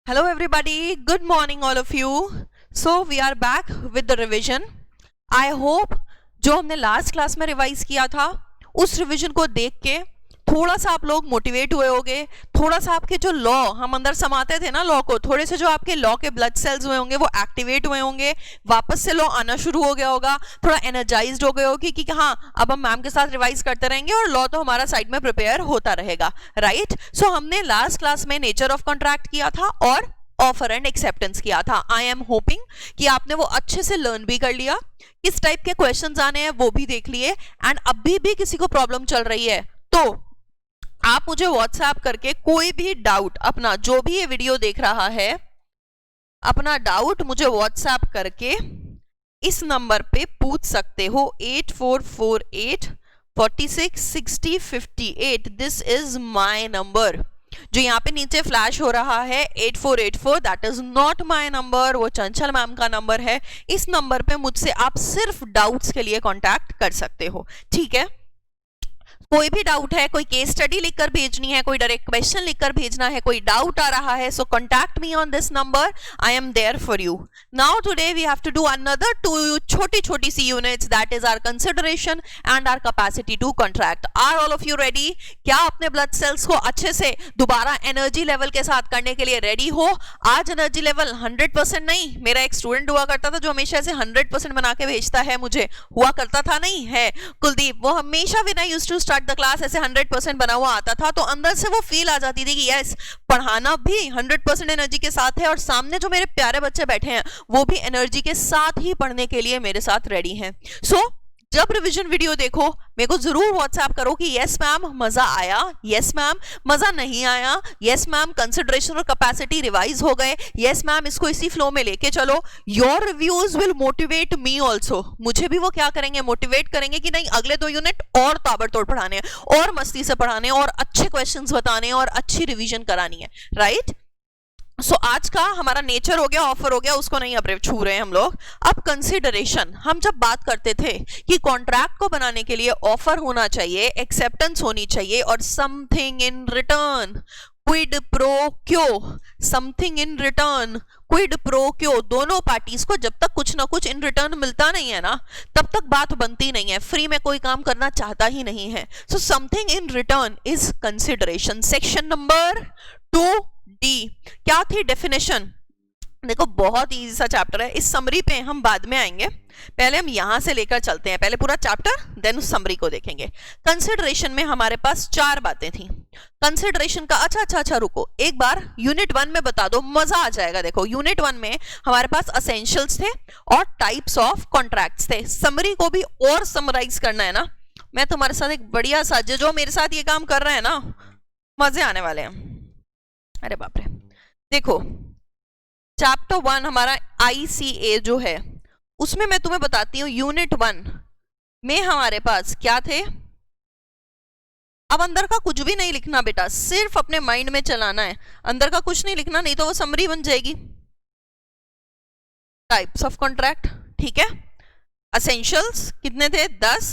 Hello everybody, good morning all of you. So we are back with the revision. I hope जो हमने last class में revise किया था उस revision को देख के थोड़ा सा आप लोग मोटिवेट हुए होंगे, थोड़ा सा आपके जो लॉ हम अंदर समाते थे ना लॉ को, थोड़े से जो आपके लॉ के ब्लड सेल्स हुए होंगे वो एक्टिवेट हुए होंगे, वापस से लॉ आना शुरू हो गया होगा, थोड़ा एनर्जाइज्ड हो गए होगी कि हाँ अब हम मैम के साथ रिवाइज करते रहेंगे और लॉ तो हमारा साइड में प्रिपेयर होता रहेगा, राइट। सो हमने लास्ट क्लास में नेचर ऑफ कॉन्ट्रैक्ट किया था और ऑफर एंड एक्सेप्टेंस किया था। आई एम होपिंग कि आपने वो अच्छे से लर्न भी कर लिया, किस टाइप के क्वेश्चंस आने हैं वो भी देख लिए, एंड अभी भी किसी को प्रॉब्लम चल रही है तो आप मुझे व्हाट्सएप करके कोई भी डाउट अपना, जो भी ये वीडियो देख रहा है, अपना डाउट मुझे व्हाट्सएप करके इस नंबर पे पूछ सकते हो 8448 46 60 58। This is my number. जो यहाँ पे नीचे फ्लैश हो रहा है 8484, that is not my number, वो चंचल मैम का नंबर है। इस नंबर पे मुझसे आप सिर्फ डाउट्स के लिए कांटेक्ट कर सकते हो, ठीक है। कोई भी डाउट है, कोई केस स्टडी लिखकर भेजनी है, कोई डायरेक्ट क्वेश्चन लिखकर भेजना है, कोई डाउट आ रहा है, so contact me on this number, I am there for you. Now today we have to do another 2 छोटी छोटी सी units, that is our consideration and our capacity to contract. Are all of you ready? क्या अपने blood cells को अच्छे से दोबारा energy level के साथ करने के लिए रेडी हो? आज एनर्जी लेवल 100% नहीं, मेरा एक स्टूडेंट हुआ करता था जो हमेशा ऐसे 100% बना के भेजता है, मुझे हुआ करता था नहीं है कुलदीप, वो हमेशा when I used to start the class ऐसे 100% बना हुआ आता था, तो अंदर से वो फील आ जाती थी कि यस पढ़ाना भी 100% एनर्जी के साथ है और सामने जो मेरे प्यारे बच्चे बैठे हैं वो भी एनर्जी के साथ ही पढ़ने के लिए मेरे साथ रेडी हैं। सो जब रिवीजन वीडियो देखो मेरे को जरूर व्हाट्सएप करो कि यस मैम मजा आया, यस मैम मजा नहीं आया, यस मैम कंसिडरेशन और कैपेसिटी रिवाइज हो गए, यस मैम इसको इसी फ्लो में लेके चलो। Your reviews will motivate me also, मुझे भी वो क्या करेंगे, मोटिवेट करेंगे कि नहीं अगले 2 यूनिट और ताबड़तोड़ पढ़ाने हैं और मस्ती से पढ़ाने और अच्छे क्वेश्चंस बताने और अच्छी रिवीजन करानी है, राइट। सो आज का हमारा नेचर हो गया, ऑफर हो गया, उसको नहीं अब छू रहे हैं हम लोग। अब कंसिडरेशन, हम जब बात करते थे कि कॉन्ट्रैक्ट को बनाने के लिए ऑफर होना चाहिए, एक्सेप्टेंस होनी चाहिए और something in return, quid pro क्यो, something in return, quid pro क्यो, दोनों पार्टीज को जब तक कुछ ना कुछ इन रिटर्न मिलता नहीं है ना तब तक बात बनती नहीं है, फ्री में कोई काम करना चाहता ही नहीं है। So something in return is consideration. Section number 2D क्या थी डेफिनेशन? देखो बहुत इजी सा चैप्टर है, इस समरी पे हम बाद में आएंगे, पहले हम यहां से लेकर चलते हैं, पहले पूरा चैप्टर देन उस समरी को देखेंगे। कंसिडरेशन में हमारे पास 4 बातें थी कंसिडरेशन का। अच्छा रुको, एक बार यूनिट 1 में बता दो, मजा आ जाएगा। देखो यूनिट 1 में हमारे पास असेंशियल्स थे और टाइप्स ऑफ कॉन्ट्रैक्ट्स थे। समरी को भी और समराइज करना है ना, मैं तुम्हारे साथ एक बढ़िया सा, जो मेरे साथ ये काम कर रहे हैं ना मजे आने वाले हैं। अरे बाप रे, देखो चैप्टर 1 हमारा ICA जो है उसमें मैं तुम्हें बताती हूँ यूनिट 1 में हमारे पास क्या थे। अब अंदर का कुछ भी नहीं लिखना बेटा, सिर्फ अपने माइंड में चलाना है, अंदर का कुछ नहीं लिखना, नहीं तो वो समरी बन जाएगी। टाइप्स ऑफ कॉन्ट्रैक्ट, ठीक है। असेंशियल्स कितने थे? 10।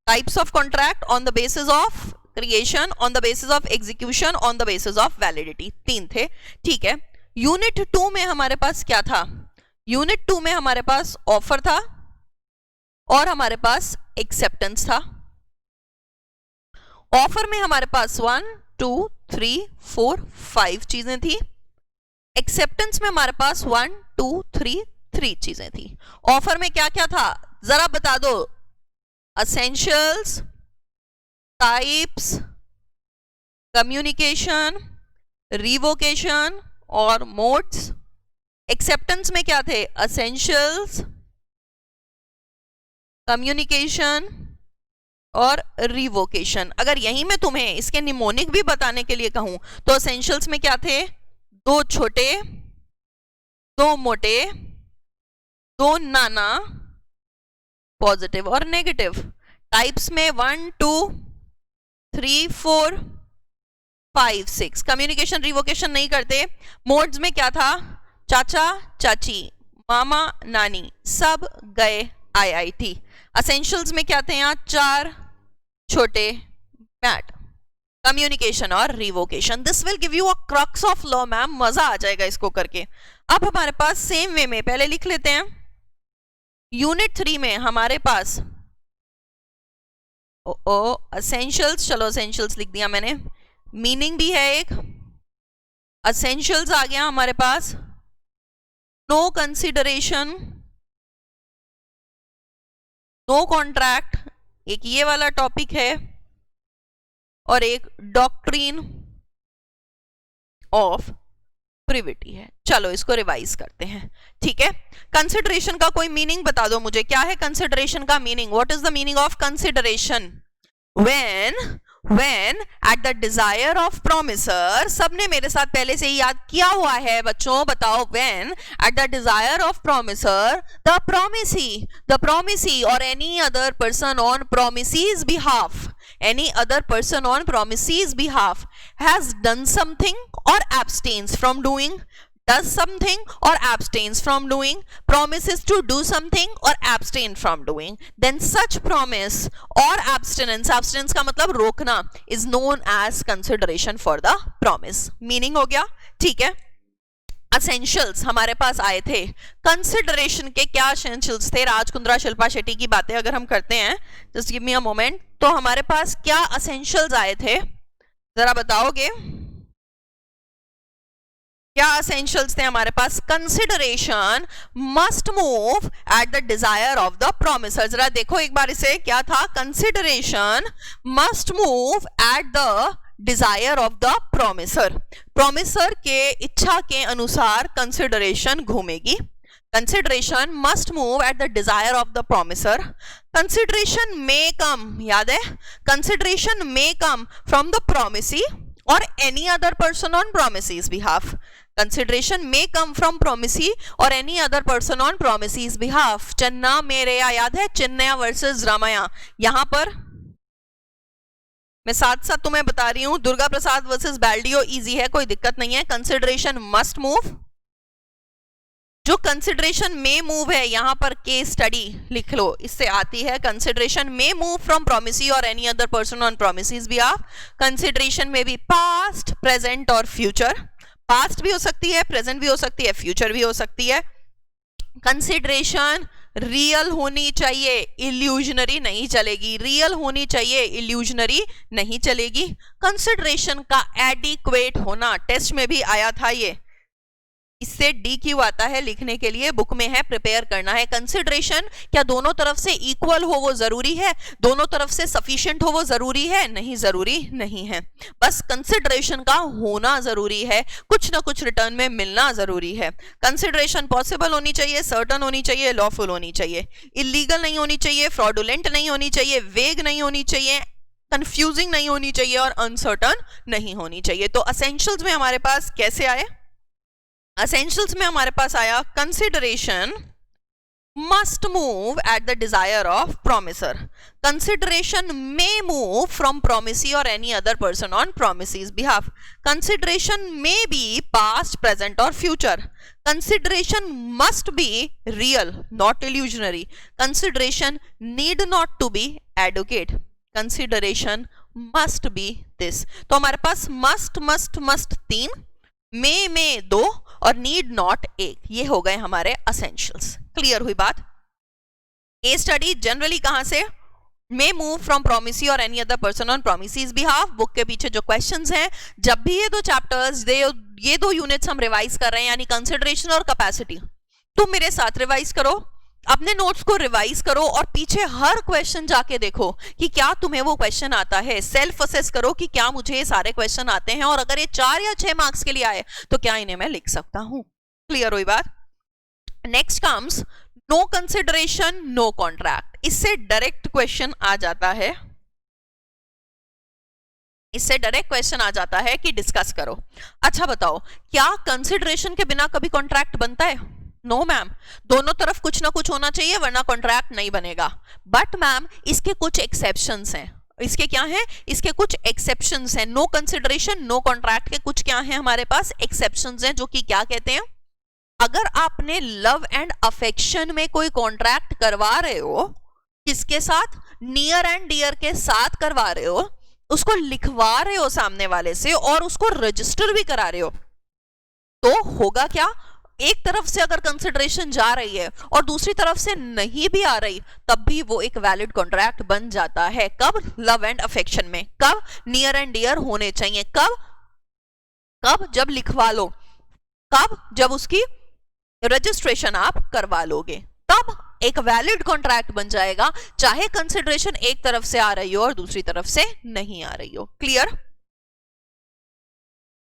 Types of contract on the basis of creation, on the basis of execution, on the basis of validity, 3 थे, ठीक है। यूनिट 2 में हमारे पास क्या था? यूनिट 2 में हमारे पास ऑफर था और हमारे पास एक्सेप्टेंस था। ऑफर में हमारे पास 1 2 3 4 5 चीजें थी, एक्सेप्टेंस में हमारे पास 1 2 3 चीजें थी। ऑफर में क्या क्या था जरा बता दो? असेंशियल्स, टाइप्स, कम्युनिकेशन, रिवोकेशन और मोड्स। एक्सेप्टेंस में क्या थे? असेंशियल्स, कम्युनिकेशन और रिवोकेशन। अगर यही मैं तुम्हें इसके निमोनिक भी बताने के लिए कहूं तो असेंशियल्स में क्या थे? 2 छोटे, 2 मोटे, 2 नाना, पॉजिटिव और नेगेटिव। टाइप्स में 1 2 3 4 5 6। कम्युनिकेशन रिवोकेशन नहीं करते। मोड्स में क्या था? चाचा चाची, मामा नानी सब गए IIT। असेंशियल्स में क्या थे? यहाँ 4 छोटे मैट, कम्युनिकेशन और revocation. This will give you a crux of law ma'am, मजा आ जाएगा इसको करके. अब हमारे पास सेम वे में पहले लिख लेते हैं. यूनिट 3 में हमारे पास असेंशियल्स, चलो असेंशियल्स लिख दिया मैंने. मीनिंग भी है एक, असेंशियल्स आ गया हमारे पास. नो कंसिडरेशन, नो कॉन्ट्रैक्ट, एक ये वाला टॉपिक है, और एक डॉक्ट्रिन ऑफ प्रिविटी है. चलो इसको रिवाइज करते हैं. ठीक है, कंसिडरेशन का कोई मीनिंग बता दो मुझे. क्या है कंसिडरेशन का meaning? What is the meaning of consideration? when at the desire of promiser, सबने मेरे साथ पहले से ही याद किया हुआ है बच्चों, बताओ. when at the desire of promiser, the promisee or any other person on promisee's behalf, has done something or abstains from doing, promises to do something or abstain from doing, then such promise or abstinence का मतलब रोकना, is known as consideration for the promise. Meaning हो गया. ठीक है, essentials हमारे पास आए थे. कंसिडरेशन के क्या असेंशियल्स थे? राजकुंद्रा शिल्पा शेट्टी की बातें अगर हम करते हैं, just give me a moment, तो हमारे पास क्या असेंशियल्स आए थे, जरा बताओगे क्या असेंशियल्स थे हमारे पास? Consideration must move at the desire of the promisor. जरा देखो एक बार इसे, क्या था? Consideration must move at the desire of the promisor. Promisor के इच्छा के अनुसार कंसिडरेशन घूमेगी. Consideration must move at the desire of the promisor. Consideration may come, याद है, consideration may come from the promisee or any other person on promisee's behalf. Consideration may come from promisee or any other person on promisee's behalf. Channa Mereya, याद है, चिन्नया versus Ramaiah. यहां पर मैं साथ साथ तुम्हें बता रही हूं, दुर्गा प्रसाद वर्सेस बैल्डियो इजी है, कोई दिक्कत नहीं है. कंसिडरेशन मस्ट मूव, जो कंसिडरेशन में मूव है यहां पर केस स्टडी लिख लो, इससे आती है. Consideration may move from promisee or any other person on promisee's behalf. Consideration may be past, present or future. Past भी हो सकती है, प्रेजेंट भी हो सकती है, फ्यूचर भी हो सकती है. कंसिडरेशन रियल होनी चाहिए, इल्यूजनरी नहीं चलेगी. रियल होनी चाहिए, इल्यूजनरी नहीं चलेगी. कंसिडरेशन का एडिक्वेट होना, टेस्ट में भी आया था ये, इससे DQ आता है लिखने के लिए, बुक में है, प्रिपेयर करना है. कंसिडरेशन क्या दोनों तरफ से इक्वल हो वो जरूरी है? दोनों तरफ से सफिशिएंट हो वो जरूरी है? नहीं, जरूरी नहीं है. बस कंसिडरेशन का होना जरूरी है, कुछ ना कुछ रिटर्न में मिलना जरूरी है. कंसिडरेशन पॉसिबल होनी चाहिए, सर्टन होनी चाहिए, लॉफुल होनी चाहिए, इलीगल नहीं होनी चाहिए, फ्रॉडुलेंट नहीं होनी चाहिए, वेग नहीं होनी चाहिए, कंफ्यूजिंग नहीं होनी चाहिए और अनसर्टन नहीं होनी चाहिए. तो असेंशियल्स में हमारे पास कैसे आए? असेंशियल्स में हमारे पास आया consideration must move at the desire of promiser. Consideration may move from promisee or any other person on promisee's behalf. Consideration may be past, present or future. Consideration must be real, not illusionary. Consideration need not to be adequate. Consideration must be this. तो हमारे पास must 3, में 2 और need not 1, ये हो गए हमारे essentials. Clear हुई बात? ए स्टडी जनरली कहां से? May move from promisee or any other person on promisee's behalf. Book के पीछे जो क्वेश्चंस हैं, जब भी ये दो चैप्टर्स, ये दो यूनिट्स हम रिवाइज कर रहे हैं, यानी कंसिडरेशन और कैपेसिटी, तुम मेरे साथ रिवाइज करो, अपने नोट्स को रिवाइज करो और पीछे हर क्वेश्चन जाके देखो कि क्या तुम्हें वो क्वेश्चन आता है. सेल्फ असेस करो कि क्या मुझे ये सारे क्वेश्चन आते हैं, और अगर ये 4 या 6 मार्क्स के लिए आए तो क्या इन्हें मैं लिख सकता हूं. क्लियर हुई बात? Next comes no consideration no contract. इससे डायरेक्ट क्वेश्चन आ जाता है, इससे डायरेक्ट क्वेश्चन आ जाता है कि डिस्कस करो. अच्छा बताओ, क्या कंसिडरेशन के बिना कभी कॉन्ट्रैक्ट बनता है? नो मैम, दोनों तरफ कुछ ना कुछ होना चाहिए वरना कॉन्ट्रैक्ट नहीं बनेगा. बट मैम इसके कुछ एक्सेप्शंस हैं. इसके क्या हैं? इसके कुछ एक्सेप्शंस हैं. नो कंसिडरेशन नो कॉन्ट्रैक्ट के कुछ क्या हैं हमारे पास? एक्सेप्शंस हैं, जो कि क्या कहते हैं? अगर आपने लव एंड अफेक्शन में कोई कॉन्ट्रैक्ट करवा रहे हो, किसके साथ? नियर एंड डियर के साथ करवा रहे हो, उसको लिखवा रहे हो सामने वाले से और उसको रजिस्टर भी करा रहे हो, तो होगा क्या, एक तरफ से अगर कंसिडरेशन जा रही है और दूसरी तरफ से नहीं भी आ रही, तब भी वो एक वैलिड कॉन्ट्रैक्ट बन जाता है। कब? लव एंड अफेक्शन में। कब? नियर एंड डियर होने चाहिए। कब? कब? जब लिखवा लो। कब? जब उसकी रजिस्ट्रेशन आप करवा लोगे, तब एक वैलिड कॉन्ट्रैक्ट बन जाएगा, चाहे कंसिडरेशन एक तरफ से आ रही हो और दूसरी तरफ से नहीं आ रही हो। क्लियर?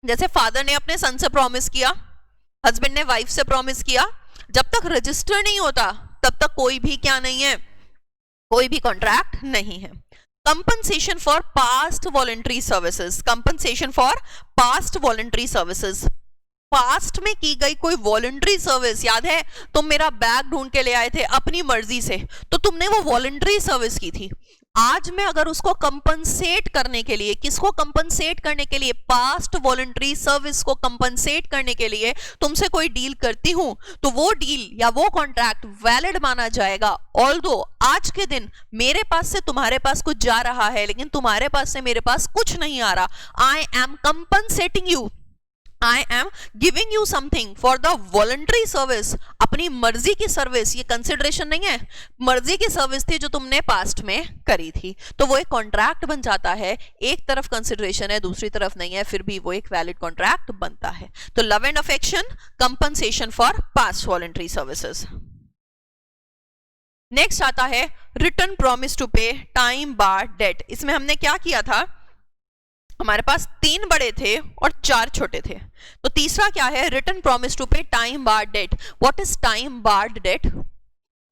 जैसे फादर ने अपने सन से प्रॉमिस किया, हस्बैंड ने वाइफ से प्रॉमिस किया, जब तक रजिस्टर नहीं होता तब तक कोई भी क्या नहीं है, कोई भी कॉन्ट्रैक्ट नहीं है। Compensation for past voluntary services. Compensation for past voluntary services, past में की गई कोई वॉलंटरी सर्विस, याद है तुम मेरा बैग ढूंढ के ले आए थे अपनी मर्जी से, तो तुमने वो वॉलंटरी सर्विस की थी। आज मैं अगर उसको कंपनसेट करने के लिए, किसको कंपनसेट करने के लिए, पास्ट वॉलंटरी सर्विस को कंपनसेट करने के लिए तुमसे कोई डील करती हूं, तो वो डील या वो कॉन्ट्रैक्ट वैलिड माना जाएगा। ऑल्दो आज के दिन मेरे पास से तुम्हारे पास कुछ जा रहा है, लेकिन तुम्हारे पास से मेरे पास कुछ नहीं आ रहा। I am compensating you, I am giving you something for the voluntary service. अपनी मर्जी की सर्विस, ये कंसिडरेशन नहीं है, मर्जी की सर्विस थी जो तुमने पास्ट में करी थी, तो वो एक कॉन्ट्रैक्ट बन जाता है। एक तरफ कंसिडरेशन है, दूसरी तरफ नहीं है, फिर भी वो एक वैलिड कॉन्ट्रैक्ट बनता है। तो love and affection, compensation for past voluntary services. Next आता है return promise to pay time bar date. इसमें हमने क्या किया था, हमारे पास 3 बड़े थे और 4 छोटे थे, तो तीसरा क्या है, return promise to pay time barred debt. What is time barred debt?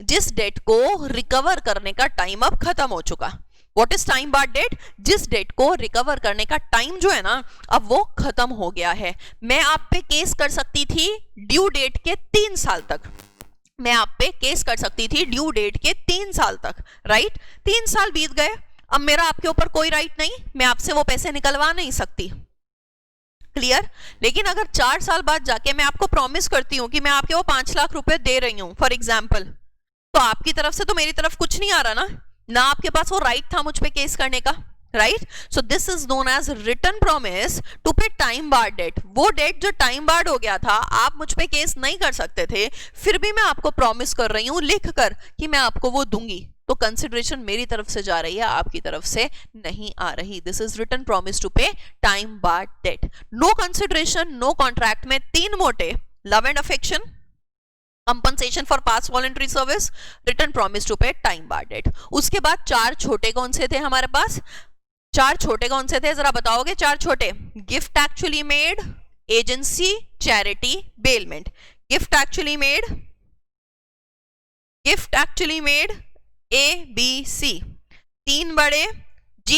जिस डेट को रिकवर करने का टाइम अब खत्म हो चुका। What is time barred debt? जिस डेट को रिकवर करने का टाइम जो है ना, अब वो खत्म हो गया है। मैं आप पे केस कर सकती थी ड्यू डेट के 3 साल तक, मैं आप पे केस कर सकती थी ड्यू डेट के 3 साल तक, राइट? 3 साल बीत गए, अब मेरा आपके ऊपर कोई राइट नहीं, मैं आपसे वो पैसे निकलवा नहीं सकती। क्लियर? लेकिन अगर 4 साल बाद जाके मैं आपको प्रॉमिस करती हूँ कि मैं आपके वो 5 लाख रुपए दे रही हूँ फॉर एग्जाम्पल, तो आपकी तरफ से तो मेरी तरफ कुछ नहीं आ रहा ना आपके पास वो राइट था मुझ पे केस करने का, right? So this is known as return promise to pay time barred debt. वो डेट जो टाइम बार्ड हो गया था, आप मुझ पे केस नहीं कर सकते थे, फिर भी मैं आपको प्रॉमिस कर रही हूँ लिख कर कि मैं आपको वो दूंगी, तो कंसिडरेशन मेरी तरफ से जा रही है, आपकी तरफ से नहीं आ रही। This is written promise to pay time barred debt. No consideration, no contract में 3 मोटे, love and affection, compensation for past voluntary service, written promise to pay time barred debt. उसके बाद 4 छोटे कौन से थे हमारे पास? 4 छोटे कौन से थे, जरा बताओगे? 4 छोटे, gift actually made, agency, charity, bailment. Gift actually made, gift actually made, ABC, 3 बड़े G,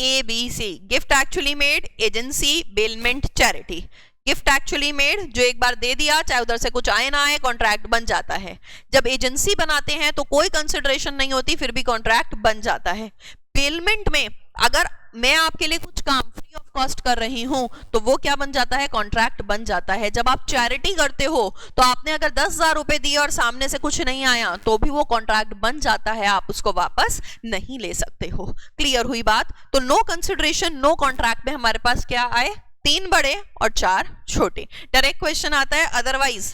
ABC, gift actually made, agency, bailment, charity. Gift actually made जो एक बार दे दिया, चाहे उधर से कुछ आए ना आए, कॉन्ट्रैक्ट बन जाता है। जब एजेंसी बनाते हैं तो कोई कंसिडरेशन नहीं होती, फिर भी कॉन्ट्रैक्ट बन जाता है। बेलमेंट में अगर मैं आपके लिए कुछ काम फ्री ऑफ कॉस्ट कर रही हूं, तो वो क्या बन जाता है? कॉन्ट्रैक्ट बन जाता है। जब आप चैरिटी करते हो, तो आपने अगर 10,000 रुपए दिए और सामने से कुछ नहीं आया, तो भी वो कॉन्ट्रैक्ट बन जाता है, आप उसको वापस नहीं ले सकते हो। क्लियर हुई बात? तो नो कंसिडरेशन, नो कॉन्ट्रैक्ट में हमारे पास क्या आए? 3 बड़े और 4 छोटे। डायरेक्ट क्वेश्चन आता है, अदरवाइज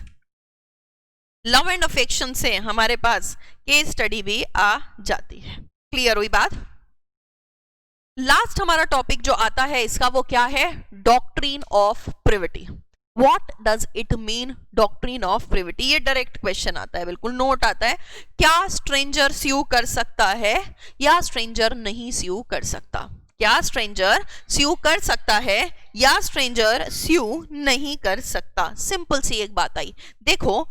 लव एंड अफेक्शन से हमारे पास केस स्टडी भी आ जाती है। क्लियर हुई बात? लास्ट हमारा टॉपिक जो आता है इसका, वो क्या है? Doctrine of privity. What does it mean doctrine of privity? ये डायरेक्ट क्वेश्चन आता है, बिल्कुल नोट आता है। क्या स्ट्रेंजर स्यू कर सकता है या स्ट्रेंजर नहीं स्यू कर सकता? क्या स्ट्रेंजर स्यू कर सकता है या स्ट्रेंजर स्यू नहीं कर सकता? सिंपल सी एक बात आई। देखो,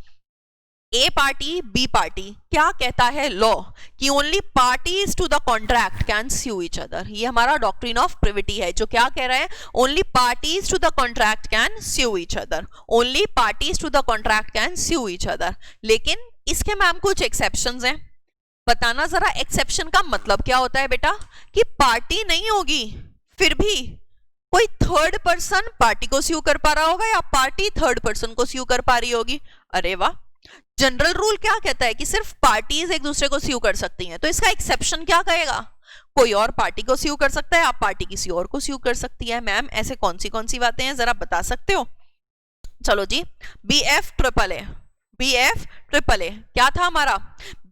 ए पार्टी बी पार्टी, क्या कहता है लॉ? कि only parties to the contract can sue each other. ये हमारा डॉक्ट्रिन ऑफ प्रिविटी है, जो क्या कह रहा है? Only parties to the contract can sue each other. Only parties to the contract can sue each other. लेकिन इसके मैम कुछ एक्सेप्शंस हैं, बताना जरा एक्सेप्शन का मतलब क्या होता है बेटा? कि पार्टी नहीं होगी, फिर भी कोई थर्ड पर्सन पार्टी को स्यू कर पा रहा होगा, या पार्टी थर्ड पर्सन को स्यू कर पा रही होगी। अरे वाह! जनरल रूल क्या कहता है कि सिर्फ पार्टीज एक दूसरे को स्यू कर सकती हैं, तो इसका एक्सेप्शन क्या कहेगा? कोई और पार्टी को स्यू कर सकता है, आप पार्टी किसी और को स्यू कर सकती है। मैम ऐसे कौन सी बातें हैं, जरा बता सकते हो? चलो जी, BF ट्रिपल ए क्या था हमारा?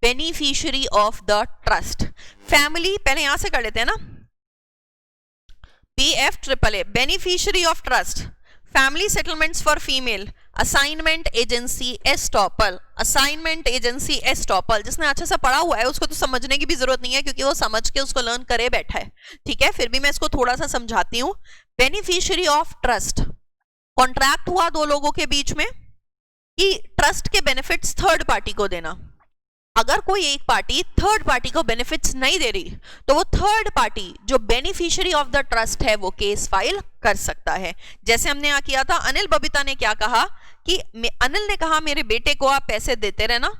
Beneficiary of the trust. Family पहले यहां से कर लेते हैं ना, BF triple A beneficiary of trust, family settlements for female, assignment agency estoppel. Assignment agency estoppel जिसने अच्छे से पढ़ा हुआ है उसको तो समझने की भी जरूरत नहीं है, क्योंकि वो समझ के उसको लर्न करे बैठा है, ठीक है। फिर भी मैं इसको थोड़ा सा समझाती हूँ। बेनिफिशियरी ऑफ ट्रस्ट, कॉन्ट्रैक्ट हुआ दो लोगों के बीच में कि ट्रस्ट के बेनिफिट्स थर्ड पार्टी को देना। अगर कोई एक पार्टी थर्ड पार्टी को बेनिफिट्स नहीं दे रही तो वो थर्ड पार्टी जो बेनिफिशियरी ऑफ द ट्रस्ट है वो केस फाइल कर सकता है। जैसे हमने यहाँ किया था, अनिल बबीता ने क्या कहा कि अनिल ने कहा मेरे बेटे को आप पैसे देते रहना,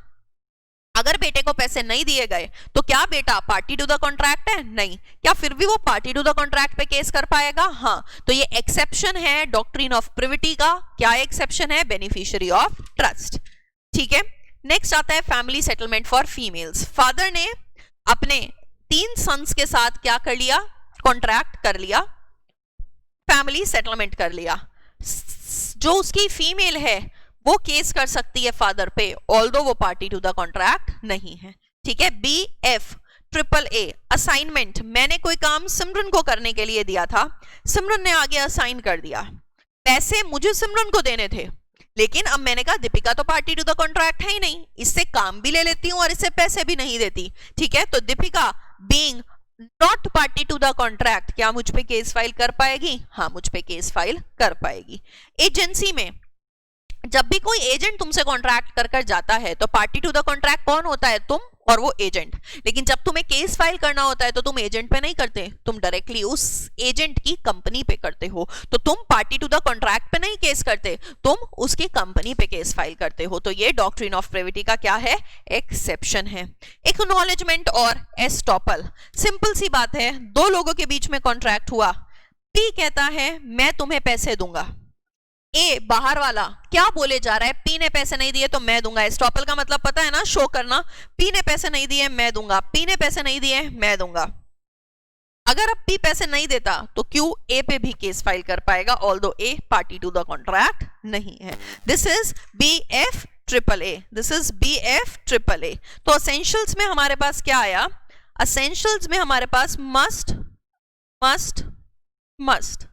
अगर बेटे को पैसे नहीं दिए गए तो क्या बेटा पार्टी टू द कॉन्ट्रैक्ट है? नहीं। क्या फिर भी वो पार्टी टू द कॉन्ट्रैक्ट पे केस कर पाएगा? हाँ। तो ये एक्सेप्शन है डॉक्ट्रिन ऑफ प्रिविटी का। क्या एक्सेप्शन है? बेनिफिशियरी ऑफ ट्रस्ट, ठीक है। नेक्स्ट आता है family settlement for females. Father ने अपने 3 सन्स के साथ क्या कर लिया? कॉन्ट्रैक्ट कर लिया, फैमिली सेटलमेंट कर लिया। जो उसकी फीमेल है वो केस कर सकती है फादर पे, ऑल्दो वो पार्टी टू द कॉन्ट्रैक्ट नहीं है, ठीक है। BF ट्रिपल ए असाइनमेंट, मैंने कोई काम सिमरन को करने के लिए दिया था, सिमरन ने आगे असाइन कर दिया, पैसे मुझे सिमरन को देने थे, लेकिन अब मैंने कहा दीपिका तो पार्टी टू द कॉन्ट्रैक्ट है ही नहीं, इससे काम भी ले लेती हूं और इससे पैसे भी नहीं देती, ठीक है। तो Deepika being not party to the contract क्या मुझ पे केस फाइल कर पाएगी? हाँ, मुझ पे केस फाइल कर पाएगी। एजेंसी में जब भी कोई एजेंट तुमसे कॉन्ट्रैक्ट कर कर जाता है तो पार्टी टू द कॉन्ट्रैक्ट कौन होता है? तुम और वो एजेंट। लेकिन जब तुम्हें केस फाइल करना होता है तो तुम एजेंट पे नहीं करते, तुम डायरेक्टली उस एजेंट की कंपनी पे करते हो। तो तुम पार्टी टू द कॉन्ट्रैक्ट पे नहीं केस करते, तुम उसकी कंपनी पे केस फाइल करते हो। तो ये डॉक्ट्रिन ऑफ प्रिविटी का क्या है? एक्सेप्शन है। एक्नॉलेजमेंट और एस्टॉपल, सिंपल सी बात है, दो लोगों के बीच में कॉन्ट्रैक्ट हुआ, पी कहता है मैं तुम्हें पैसे दूंगा, ए बाहर वाला क्या बोले जा रहा है? पी ने पैसे नहीं दिए तो मैं दूंगा। एस्टॉपल का मतलब पता है ना, शो करना। पी ने पैसे नहीं दिए मैं दूंगा, पी ने पैसे नहीं दिए मैं दूंगा। अगर अब पी पैसे नहीं देता तो क्यू ए पे भी केस फाइल कर पाएगा, although a party to the contract नहीं है। This is BF triple A, this is BF triple A. तो एसेंशियल्स में हमारे पास क्या आया? एसेंशियल्स में हमारे पास must must must,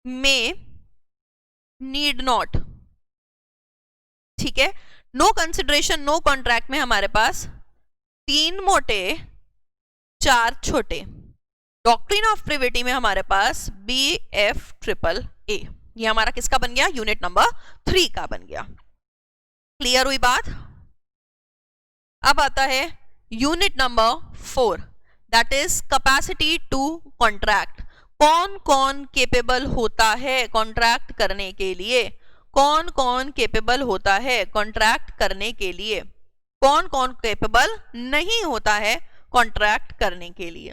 may, need not, ठीक है। नो कंसिडरेशन नो कॉन्ट्रैक्ट में हमारे पास 3 मोटे 4 छोटे। डॉक्ट्रिन ऑफ प्रिविटी में हमारे पास BF ट्रिपल ए, ये हमारा किसका बन गया? यूनिट नंबर 3 का बन गया। क्लियर हुई बात? अब आता है unit number 4, that is capacity to contract. कौन कौन केपेबल होता है कॉन्ट्रैक्ट करने के लिए? कौन कौन केपेबल होता है कॉन्ट्रैक्ट करने के लिए? कौन कौन केपेबल नहीं होता है कॉन्ट्रैक्ट करने के लिए?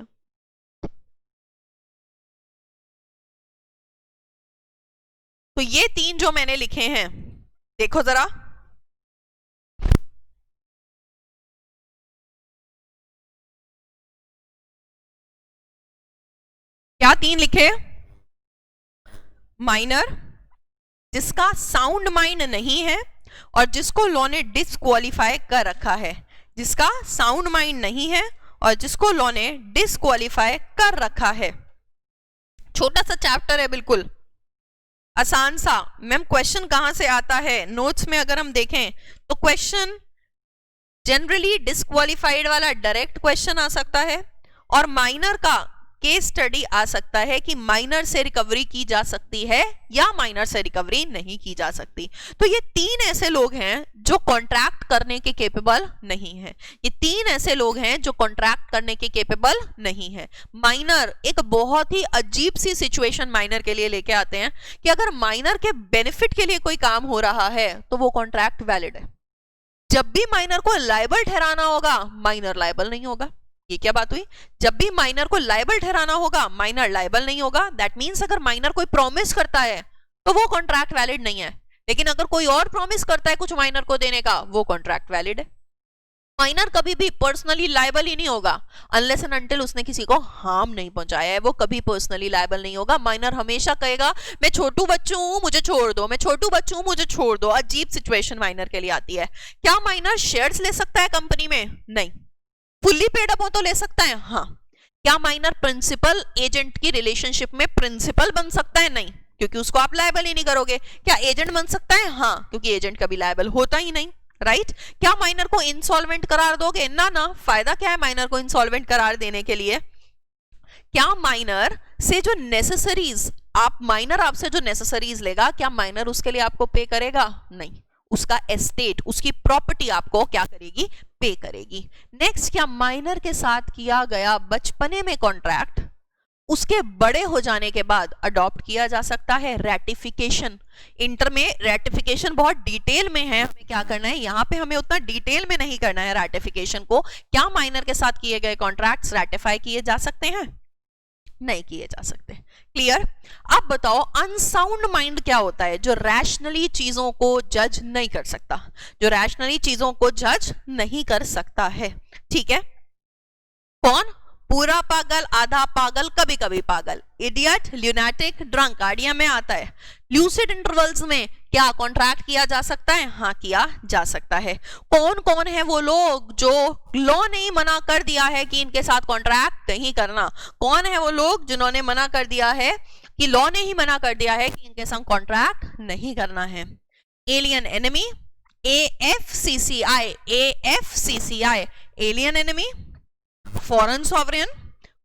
तो ये 3 जो मैंने लिखे हैं, देखो जरा, क्या 3 लिखे? माइनर, जिसका साउंड माइंड नहीं है और जिसको लॉ ने डिस्क्वालीफाई कर रखा है, जिसका साउंड माइंड नहीं है और जिसको लॉ ने डिस्क्वालीफाई कर रखा है। छोटा सा चैप्टर है, बिल्कुल आसान सा। मैम क्वेश्चन कहां से आता है? नोट्स में अगर हम देखें तो क्वेश्चन जनरली डिस्क्वालीफाइड वाला डायरेक्ट क्वेश्चन आ सकता है, और माइनर का केस स्टडी आ सकता है कि माइनर से रिकवरी की जा सकती है या माइनर से रिकवरी नहीं की जा सकती। तो ये 3 ऐसे लोग हैं जो कॉन्ट्रैक्ट करने के केपेबल नहीं है। ये 3 ऐसे लोग हैं जो कॉन्ट्रैक्ट करने के केपेबल नहीं है। माइनर एक बहुत ही अजीब सी सिचुएशन माइनर के लिए लेके आते हैं कि अगर माइनर के बेनिफिट के लिए कोई काम हो रहा है तो वो कॉन्ट्रैक्ट वैलिड है। जब भी माइनर को लायबल ठहराना होगा, माइनर लायबल नहीं होगा। ये क्या बात हुई? जब भी माइनर को लायबल ठहराना होगा, माइनर लायबल नहीं होगा। दैट मींस अगर माइनर कोई प्रॉमिस करता है तो वो कॉन्ट्रैक्ट वैलिड नहीं है। लेकिन अगर कोई और प्रॉमिस करता है कुछ माइनर को देने का, वो कॉन्ट्रैक्ट वैलिड है। माइनर कभी भी पर्सनली लायबल ही नहीं होगा अनलेस एंड अनटिल उसने किसी को हार्म नहीं पहुंचाया है, वो कभी पर्सनली लायबल नहीं होगा। माइनर हमेशा कहेगा मैं छोटू बच्चू हूं मुझे छोड़ दो, मैं छोटू बच्चू हूं मुझे छोड़ दो। अजीब सिचुएशन माइनर के लिए आती है। क्या माइनर शेयर्स ले सकता है कंपनी में? नहीं। फुल्ली पेड अप हो तो ले सकता है, हाँ। क्या माइनर प्रिंसिपल एजेंट की रिलेशनशिप में प्रिंसिपल बन सकता है? नहीं, क्योंकि उसको आप लायबल ही नहीं करोगे। क्या एजेंट बन सकता है? हाँ, क्योंकि एजेंट कभी लायबल होता ही नहीं, राइट। क्या माइनर को इंसॉल्वेंट करार दोगे? ना ना, फायदा क्या है माइनर को इंसॉल्वेंट करार देने के लिए? क्या माइनर से जो नेसेसरीज माइनर आपसे जो नेसेसरीज लेगा, क्या माइनर उसके लिए आपको पे करेगा? नहीं। उसका एस्टेट, उसकी प्रॉपर्टी आपको क्या करेगी? पे करेगी। नेक्स्ट, क्या माइनर के साथ किया गया बचपने में कॉन्ट्रैक्ट उसके बड़े हो जाने के बाद अडॉप्ट किया जा सकता है? रैटिफिकेशन। इंटर में रैटिफिकेशन बहुत डिटेल में है, हमें क्या करना है यहाँ पे, हमें उतना डिटेल में नहीं करना है रैटिफिकेशन को। क्या माइनर के साथ किए गए कॉन्ट्रैक्ट्स रैटिफाई किए जा सकते हैं? नहीं किए जा सकते। क्लियर। अब बताओ अनसाउंड माइंड क्या होता है? जो रैशनली चीजों को जज नहीं कर सकता, जो रैशनली चीजों को जज नहीं कर सकता है। ठीक है, कौन? पूरा पागल, आधा पागल, कभी कभी पागल, इडियट, ल्यूनाटिक, ड्रंक, आइडिया में आता है। ल्यूसिड इंटरवल्स में क्या कॉन्ट्रैक्ट किया जा सकता है? हाँ, किया जा सकता है। कौन कौन है वो लोग जो लॉ ने ही मना कर दिया है कि इनके साथ कॉन्ट्रैक्ट नहीं करना? कौन है वो लोग जिन्होंने मना कर दिया है कि लॉ ने ही मना कर दिया है कि इनके साथ कॉन्ट्रैक्ट नहीं करना है? Alien enemy, AFCCI, AFCCI, alien enemy, foreign sovereign,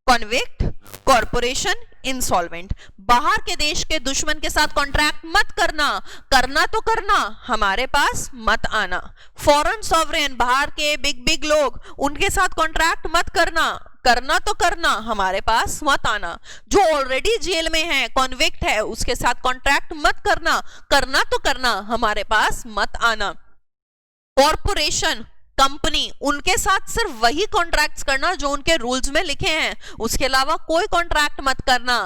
convict, corporation, insolvent. बाहर के देश के दुश्मन के साथ कॉन्ट्रैक्ट मत करना, करना तो करना, हमारे पास मत आना। फॉरेन सॉवरेन, बाहर के बिग बिग लोग, उनके साथ कॉन्ट्रैक्ट मत करना, करना तो करना, हमारे पास मत आना। जो ऑलरेडी जेल में है, कॉन्विक्ट है, उसके साथ कॉन्ट्रैक्ट मत करना, करना तो करना, हमारे पास मत आना। कॉर्पोरेशन, कंपनी, उनके साथ सिर्फ वही कॉन्ट्रैक्ट्स करना जो उनके रूल्स में लिखे हैं, उसके अलावा कोई कॉन्ट्रैक्ट मत करना,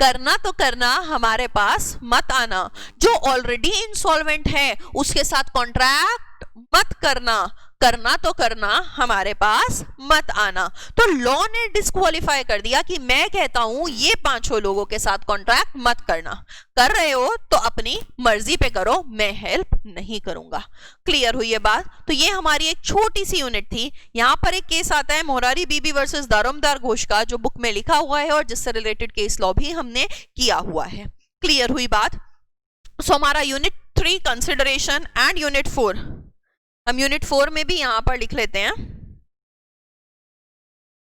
करना तो करना, हमारे पास मत आना। जो ऑलरेडी इंसॉल्वेंट है उसके साथ कॉन्ट्रैक्ट मत करना, करना तो करना, हमारे पास मत आना। तो लॉ ने डिस्क्वालीफाई कर दिया कि मैं कहता हूं ये पांचों लोगों के साथ कॉन्ट्रैक्ट मत करना, कर रहे हो तो अपनी मर्जी पे करो, मैं हेल्प नहीं करूंगा। क्लियर हुई ये बात? तो ये हमारी एक छोटी सी यूनिट थी। यहां पर एक केस आता है मोरारी बीबी वर्सेस दारोमदार घोष का, जो बुक में लिखा हुआ है और जिससे रिलेटेड केस लॉ भी हमने किया हुआ है। क्लियर हुई बात? सो हमारा यूनिट 3 कंसिडरेशन एंड यूनिट 4, हम यूनिट 4 में भी यहां पर लिख लेते हैं,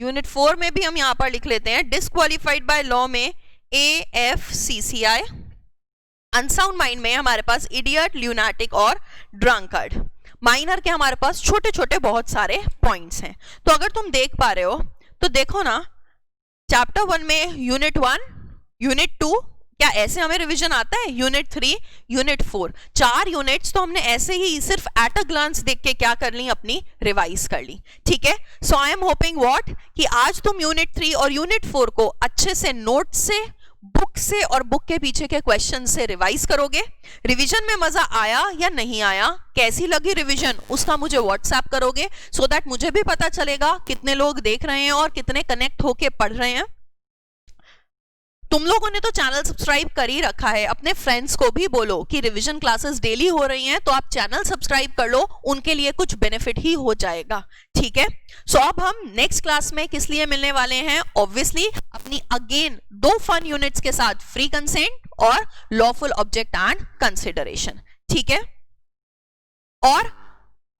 यूनिट 4 में भी हम यहां पर लिख लेते हैं डिस्क्वालिफाइड बाय लॉ में AFCCI, अनसाउंड माइंड में हमारे पास इडियट, ल्यूनाटिक और ड्रंकर्ड। माइनर के हमारे पास छोटे छोटे बहुत सारे पॉइंट्स हैं। तो अगर तुम देख पा रहे हो तो देखो ना, चैप्टर 1 में यूनिट 1, यूनिट 2, क्या ऐसे हमें रिवीजन आता है? यूनिट 3, यूनिट 4, 4 यूनिट्स तो हमने ऐसे ही सिर्फ एट अ ग्लांस देख के क्या कर ली, अपनी रिवाइज कर ली। ठीक है, सो आई एम होपिंग व्हाट कि आज तुम यूनिट 3 और यूनिट 4 को अच्छे से नोट से, बुक से और बुक के पीछे के क्वेश्चन से रिवाइज करोगे। रिवीजन में मजा आया या नहीं आया, कैसी लगी रिवीजन, उसका मुझे व्हाट्सएप करोगे सो दैट मुझे भी पता चलेगा कितने लोग देख रहे हैं और कितने कनेक्ट होके पढ़ रहे हैं। तुम लोगों ने तो चैनल सब्सक्राइब कर ही रखा है, अपने फ्रेंड्स को भी बोलो कि रिवीजन क्लासेस डेली हो रही हैं, तो आप चैनल सब्सक्राइब कर लो, उनके लिए कुछ बेनिफिट ही हो जाएगा। ठीक है, सो अब हम नेक्स्ट क्लास में किस लिए मिलने वाले हैं? ऑब्वियसली अपनी अगेन 2 फन यूनिट्स के साथ, फ्री कंसेंट और लॉफुल ऑब्जेक्ट एंड कंसिडरेशन। ठीक है, और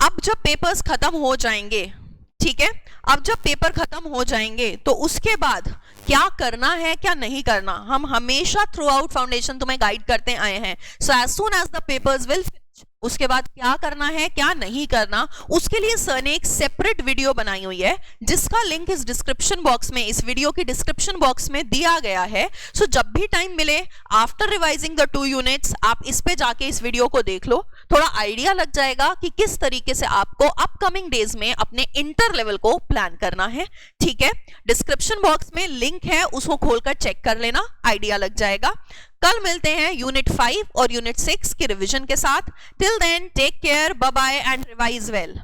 अब जब पेपर्स खत्म हो जाएंगे, ठीक है, अब जब पेपर खत्म हो जाएंगे तो उसके बाद क्या करना है क्या नहीं करना, हम हमेशा थ्रू आउट फाउंडेशन तुम्हें गाइड करते आए हैं। So as soon as the papers will finish, उसके बाद क्या करना है क्या नहीं करना, उसके लिए सर ने एक सेपरेट वीडियो बनाई हुई है जिसका लिंक इस डिस्क्रिप्शन बॉक्स में, इस वीडियो की डिस्क्रिप्शन बॉक्स में दिया गया है। सो जब भी टाइम मिले आफ्टर रिवाइजिंग द 2 यूनिट्स, आप इस पे जाके इस वीडियो को देख लो, थोड़ा आइडिया लग जाएगा कि किस तरीके से आपको अपकमिंग डेज में अपने इंटर लेवल को प्लान करना है। ठीक है, डिस्क्रिप्शन बॉक्स में लिंक है, उसको खोलकर चेक कर लेना, आइडिया लग जाएगा। कल मिलते हैं यूनिट 5 और यूनिट 6 के रिवीजन के साथ. Till then take care, bye bye and revise well.